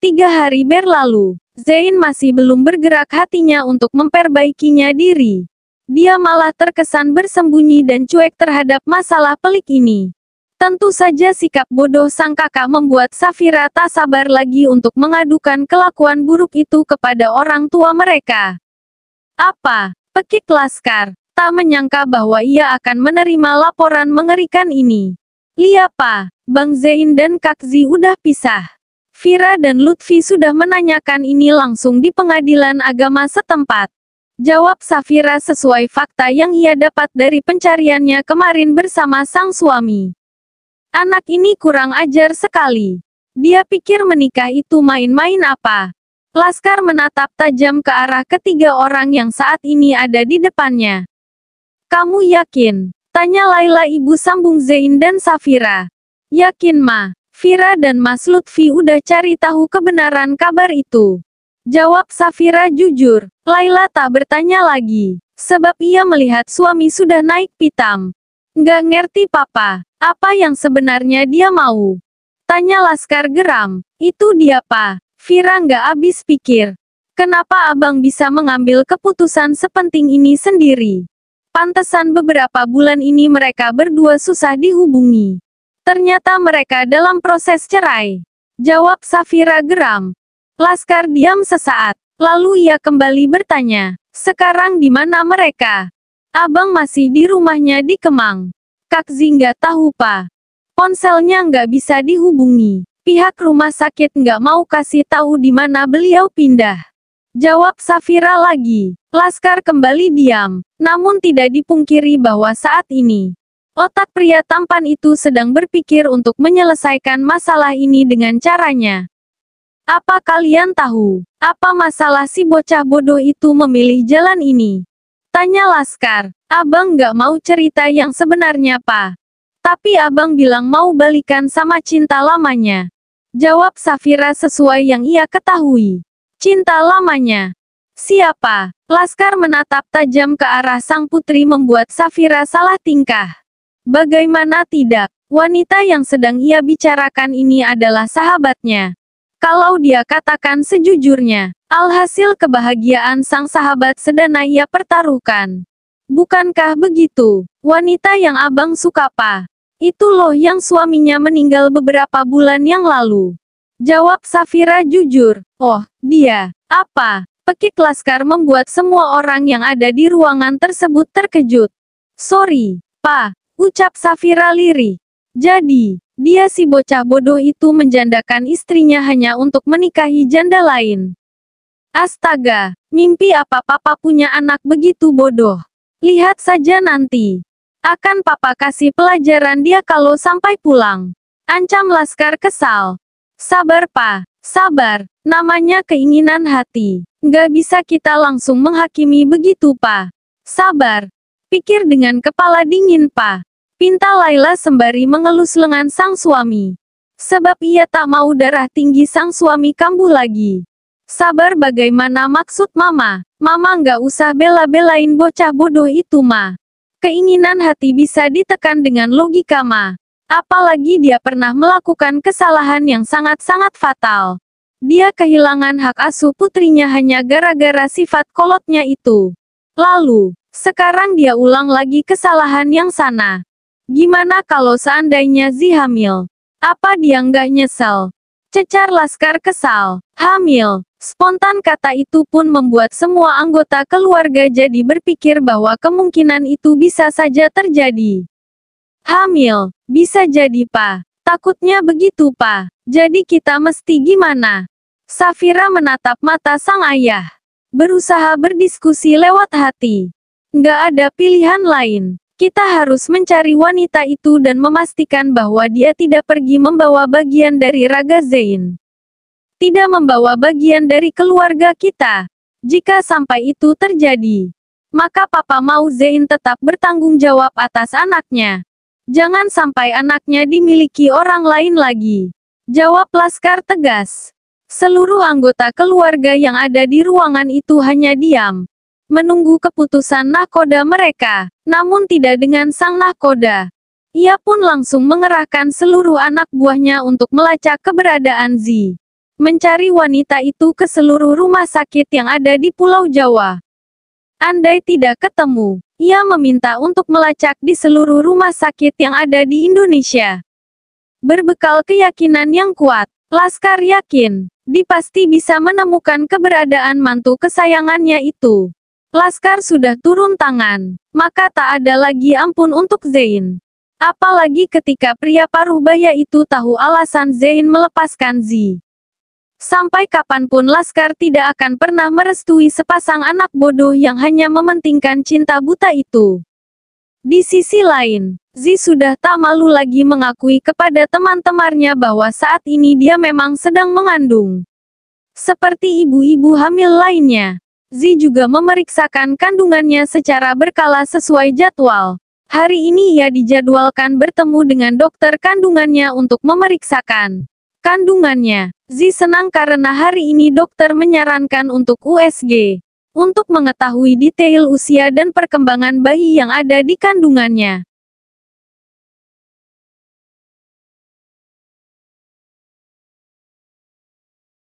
3 hari berlalu. Zein masih belum bergerak hatinya untuk memperbaikinya diri. Dia malah terkesan bersembunyi dan cuek terhadap masalah pelik ini. Tentu saja sikap bodoh sang kakak membuat Safira tak sabar lagi untuk mengadukan kelakuan buruk itu kepada orang tua mereka. Apa? Pekik Laskar. Tak menyangka bahwa ia akan menerima laporan mengerikan ini. Lihat Pak, Bang Zein dan Kak Zi udah pisah. Vira dan Lutfi sudah menanyakan ini langsung di pengadilan agama setempat. Jawab Safira sesuai fakta yang ia dapat dari pencariannya kemarin bersama sang suami. Anak ini kurang ajar sekali. Dia pikir menikah itu main-main apa? Laskar menatap tajam ke arah ketiga orang yang saat ini ada di depannya. Kamu yakin? Tanya Laila ibu sambung Zein dan Safira. Yakin Ma? Vira dan Mas Lutfi udah cari tahu kebenaran kabar itu. Jawab Safira jujur. Laila tak bertanya lagi. Sebab ia melihat suami sudah naik pitam. Nggak ngerti papa. Apa yang sebenarnya dia mau? Tanya Laskar geram. Itu dia pa. Vira nggak habis pikir. Kenapa abang bisa mengambil keputusan sepenting ini sendiri? Pantesan beberapa bulan ini mereka berdua susah dihubungi. Ternyata mereka dalam proses cerai. Jawab Safira geram. Laskar diam sesaat. Lalu ia kembali bertanya. Sekarang di mana mereka? Abang masih di rumahnya di Kemang. Kak Zi nggak tahu pa. Ponselnya nggak bisa dihubungi. Pihak rumah sakit nggak mau kasih tahu di mana beliau pindah. Jawab Safira lagi. Laskar kembali diam. Namun tidak dipungkiri bahwa saat ini otak pria tampan itu sedang berpikir untuk menyelesaikan masalah ini dengan caranya. Apa kalian tahu, apa masalah si bocah bodoh itu memilih jalan ini? Tanya Laskar. Abang nggak mau cerita yang sebenarnya pa. Tapi abang bilang mau balikan sama cinta lamanya. Jawab Safira sesuai yang ia ketahui. Cinta lamanya. Siapa? Laskar menatap tajam ke arah sang putri membuat Safira salah tingkah. Bagaimana tidak, wanita yang sedang ia bicarakan ini adalah sahabatnya. Kalau dia katakan sejujurnya, alhasil kebahagiaan sang sahabat sedang ia pertaruhkan. Bukankah begitu? Wanita yang abang suka pa. Itu loh yang suaminya meninggal beberapa bulan yang lalu. Jawab Safira jujur. Oh, dia. Apa? Pekik Laskar membuat semua orang yang ada di ruangan tersebut terkejut. Sorry, pa. Ucap Safira lirih. Jadi, dia si bocah bodoh itu menjandakan istrinya hanya untuk menikahi janda lain. Astaga, mimpi apa papa punya anak begitu bodoh? Lihat saja nanti. Akan papa kasih pelajaran dia kalau sampai pulang. Ancam Laskar kesal. Sabar pa, sabar. Namanya keinginan hati. Nggak bisa kita langsung menghakimi begitu pa. Sabar. Pikir dengan kepala dingin pa. Pinta Laila sembari mengelus lengan sang suami. Sebab ia tak mau darah tinggi sang suami kambuh lagi. Sabar bagaimana maksud mama? Mama nggak usah bela-belain bocah bodoh itu ma. Keinginan hati bisa ditekan dengan logika ma. Apalagi dia pernah melakukan kesalahan yang sangat-sangat fatal. Dia kehilangan hak asuh putrinya hanya gara-gara sifat kolotnya itu. Lalu, sekarang dia ulang lagi kesalahan yang sana. Gimana kalau seandainya Zi hamil? Apa dia nggak nyesel? Cecar Laskar kesal. Hamil. Spontan kata itu pun membuat semua anggota keluarga jadi berpikir bahwa kemungkinan itu bisa saja terjadi. Hamil. Bisa jadi pa. Takutnya begitu pa. Jadi kita mesti gimana? Safira menatap mata sang ayah. Berusaha berdiskusi lewat hati. Nggak ada pilihan lain. Kita harus mencari wanita itu dan memastikan bahwa dia tidak pergi membawa bagian dari raga Zein. Tidak membawa bagian dari keluarga kita. Jika sampai itu terjadi, maka papa mau Zein tetap bertanggung jawab atas anaknya. Jangan sampai anaknya dimiliki orang lain lagi. Jawab Laskar tegas. Seluruh anggota keluarga yang ada di ruangan itu hanya diam. Menunggu keputusan nahkoda mereka. Namun tidak dengan sang nahkoda. Ia pun langsung mengerahkan seluruh anak buahnya untuk melacak keberadaan Zi. mencari wanita itu ke seluruh rumah sakit yang ada di Pulau Jawa. Andai tidak ketemu, ia meminta untuk melacak di seluruh rumah sakit yang ada di Indonesia. Berbekal keyakinan yang kuat, Laskar yakin, dia pasti bisa menemukan keberadaan mantu kesayangannya itu. Laskar sudah turun tangan, maka tak ada lagi ampun untuk Zein. Apalagi ketika pria paruh baya itu tahu alasan Zein melepaskan Zi. Sampai kapanpun Laskar tidak akan pernah merestui sepasang anak bodoh yang hanya mementingkan cinta buta itu. Di sisi lain, Zi sudah tak malu lagi mengakui kepada teman-temannya bahwa saat ini dia memang sedang mengandung. Seperti ibu-ibu hamil lainnya, Zi juga memeriksakan kandungannya secara berkala sesuai jadwal. Hari ini ia dijadwalkan bertemu dengan dokter kandungannya untuk memeriksakan kandungannya. Zi senang karena hari ini dokter menyarankan untuk USG. Untuk mengetahui detail usia dan perkembangan bayi yang ada di kandungannya.